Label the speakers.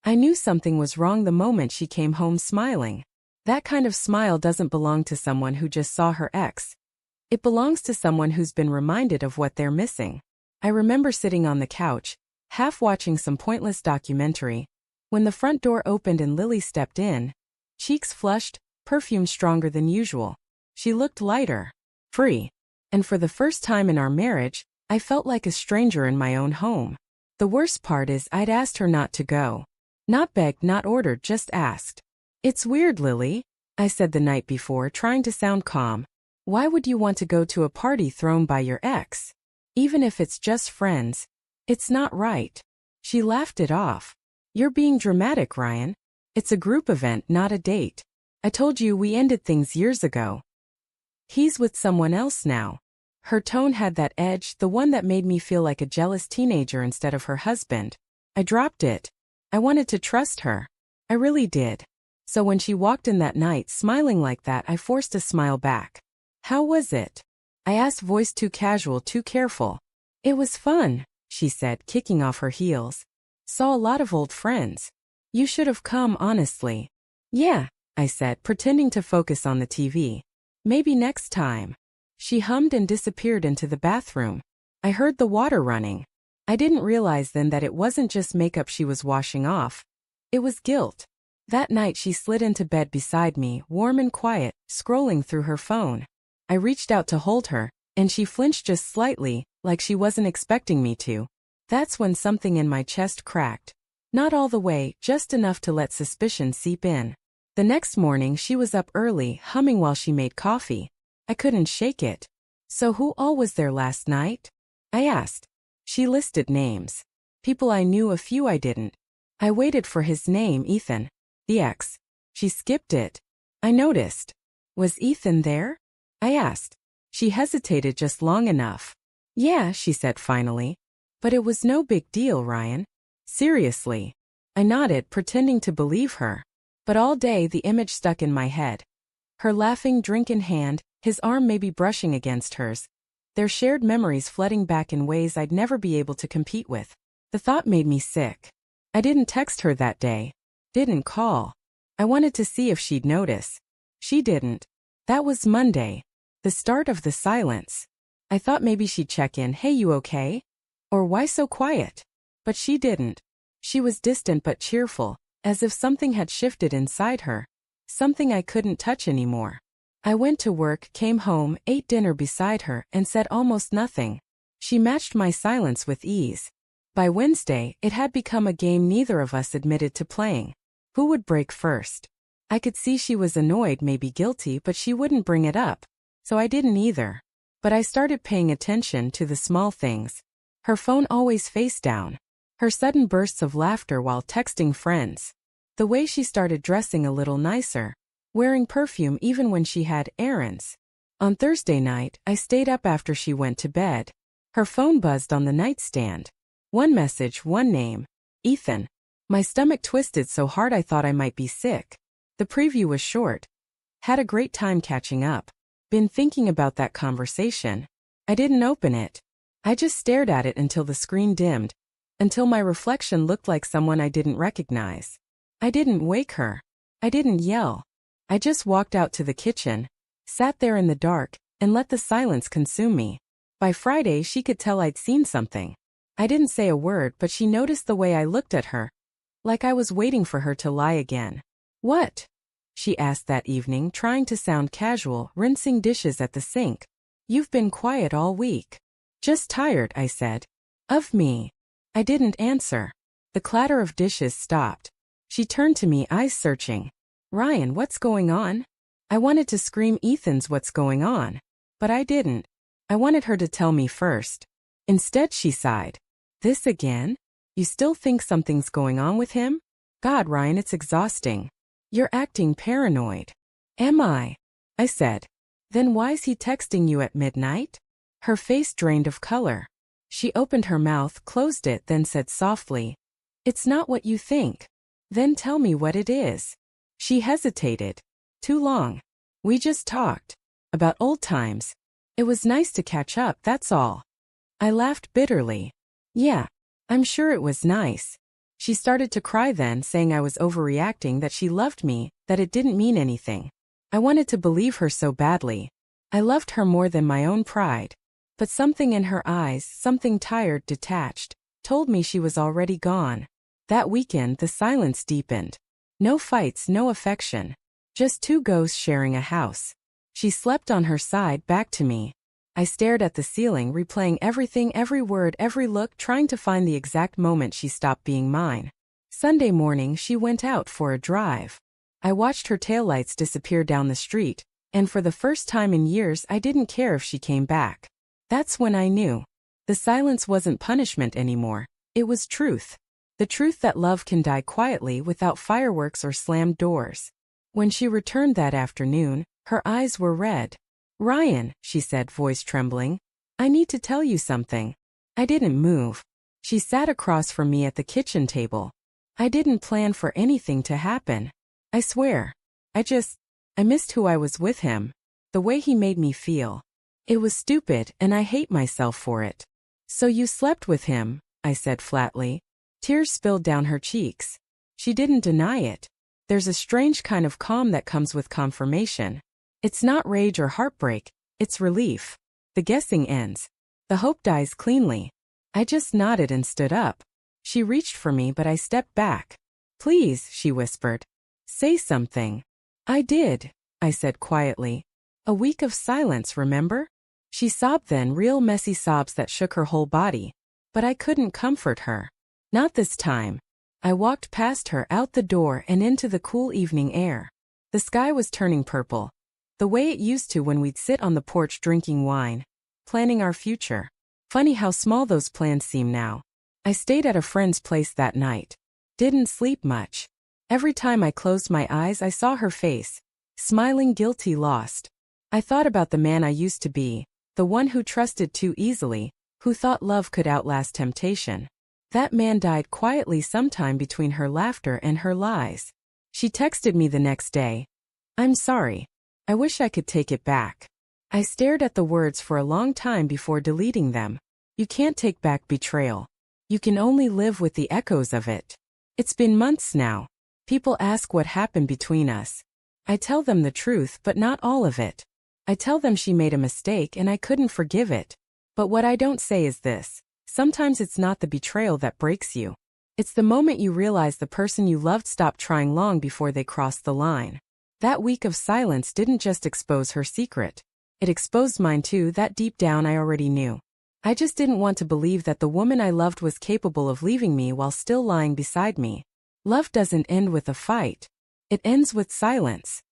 Speaker 1: I knew something was wrong the moment she came home smiling. That kind of smile doesn't belong to someone who just saw her ex. It belongs to someone who's been reminded of what they're missing. I remember sitting on the couch, half watching some pointless documentary, when the front door opened and Lily stepped in, cheeks flushed, perfume stronger than usual. She looked lighter, free, and for the first time in our marriage, I felt like a stranger in my own home. The worst part is I'd asked her not to go. Not begged, not ordered, just asked. "It's weird, Lily," I said the night before, trying to sound calm. "Why would you want to go to a party thrown by your ex? Even if it's just friends, it's not right." She laughed it off. "You're being dramatic, Ryan. It's a group event, not a date. I told you we ended things years ago. He's with someone else now." Her tone had that edge, the one that made me feel like a jealous teenager instead of her husband. I dropped it. I wanted to trust her. I really did. So when she walked in that night smiling like that, I forced a smile back. "How was it?" I asked, voice too casual, too careful. "It was fun," she said, kicking off her heels. "Saw a lot of old friends. You should have come, honestly." "Yeah," I said, pretending to focus on the TV. "Maybe next time." She hummed and disappeared into the bathroom. I heard the water running. I didn't realize then that it wasn't just makeup she was washing off. It was guilt. That night she slid into bed beside me, warm and quiet, scrolling through her phone. I reached out to hold her, and she flinched just slightly, like she wasn't expecting me to. That's when something in my chest cracked. Not all the way, just enough to let suspicion seep in. The next morning she was up early, humming while she made coffee. I couldn't shake it. "So who all was there last night?" I asked. She listed names. People I knew, a few I didn't. I waited for his name, Ethan. The ex. She skipped it. I noticed. "Was Ethan there?" I asked. She hesitated just long enough. "Yeah," she said finally. "But it was no big deal, Ryan." "Seriously?" I nodded, pretending to believe her. But all day the image stuck in my head. Her laughing, drink in hand, his arm maybe brushing against hers. Their shared memories flooding back in ways I'd never be able to compete with. The thought made me sick. I didn't text her that day. Didn't call. I wanted to see if she'd notice. She didn't. That was Monday. The start of the silence. I thought maybe she'd check in, "Hey, you okay?" Or "Why so quiet?" But she didn't. She was distant but cheerful, as if something had shifted inside her. Something I couldn't touch anymore. I went to work, came home, ate dinner beside her, and said almost nothing. She matched my silence with ease. By Wednesday, it had become a game neither of us admitted to playing. Who would break first? I could see she was annoyed, maybe guilty, but she wouldn't bring it up. So I didn't either. But I started paying attention to the small things. Her phone always face down. Her sudden bursts of laughter while texting friends. The way she started dressing a little nicer. Wearing perfume even when she had errands. On Thursday night, I stayed up after she went to bed. Her phone buzzed on the nightstand. One message, one name. Ethan. My stomach twisted so hard I thought I might be sick. The preview was short. Had a great time catching up. Been thinking about that conversation. I didn't open it. I just stared at it until the screen dimmed. Until my reflection looked like someone I didn't recognize. I didn't wake her. I didn't yell. I just walked out to the kitchen, sat there in the dark, and let the silence consume me. By Friday she could tell I'd seen something. I didn't say a word, but she noticed the way I looked at her. Like I was waiting for her to lie again. "What?" she asked that evening, trying to sound casual, rinsing dishes at the sink. "You've been quiet all week." "Just tired," I said. "Of me?" I didn't answer. The clatter of dishes stopped. She turned to me, eyes searching. "Ryan, what's going on?" I wanted to scream Ethan's "What's going on?" But I didn't. I wanted her to tell me first. Instead she sighed. "This again? You still think something's going on with him? God, Ryan, it's exhausting. You're acting paranoid." "Am I?" I said. "Then why's he texting you at midnight?" Her face drained of color. She opened her mouth, closed it, then said softly, "It's not what you think." "Then tell me what it is." She hesitated. "Too long. We just talked. About old times. It was nice to catch up, that's all." I laughed bitterly. "Yeah, I'm sure it was nice. She started to cry then, saying I was overreacting, that she loved me, that it didn't mean anything. I wanted to believe her so badly. I loved her more than my own pride. But something in her eyes, something tired, detached, told me she was already gone. That weekend the silence deepened. No fights, no affection. Just two ghosts sharing a house. She slept on her side, back to me. I stared at the ceiling, replaying everything, every word, every look, trying to find the exact moment she stopped being mine. Sunday morning she went out for a drive. I watched her taillights disappear down the street, and for the first time in years I didn't care if she came back. That's when I knew. The silence wasn't punishment anymore. It was truth. The truth that love can die quietly without fireworks or slammed doors. When she returned that afternoon, her eyes were red. "Ryan," she said, voice trembling, "I need to tell you something." I didn't move. She sat across from me at the kitchen table. I didn't plan for anything to happen. I swear. I missed who I was with him. The way he made me feel. It was stupid, and I hate myself for it. "So you slept with him," I said flatly. Tears spilled down her cheeks. She didn't deny it. There's a strange kind of calm that comes with confirmation. It's not rage or heartbreak, it's relief. The guessing ends. The hope dies cleanly. I just nodded and stood up. She reached for me, but I stepped back. "Please," she whispered. "Say something." "I did," I said quietly. "A week of silence, remember?" She sobbed then, real messy sobs that shook her whole body. But I couldn't comfort her. Not this time. I walked past her, out the door and into the cool evening air. The sky was turning purple. The way it used to when we'd sit on the porch drinking wine, planning our future. Funny how small those plans seem now. I stayed at a friend's place that night. Didn't sleep much. Every time I closed my eyes I saw her face. Smiling, guilty, lost. I thought about the man I used to be, the one who trusted too easily, who thought love could outlast temptation. That man died quietly sometime between her laughter and her lies. She texted me the next day. "I'm sorry. I wish I could take it back." I stared at the words for a long time before deleting them. You can't take back betrayal. You can only live with the echoes of it. It's been months now. People ask what happened between us. I tell them the truth, but not all of it. I tell them she made a mistake and I couldn't forgive it. But what I don't say is this. Sometimes it's not the betrayal that breaks you. It's the moment you realize the person you loved stopped trying long before they crossed the line. That week of silence didn't just expose her secret. It exposed mine too, that deep down I already knew. I just didn't want to believe that the woman I loved was capable of leaving me while still lying beside me. Love doesn't end with a fight. It ends with silence.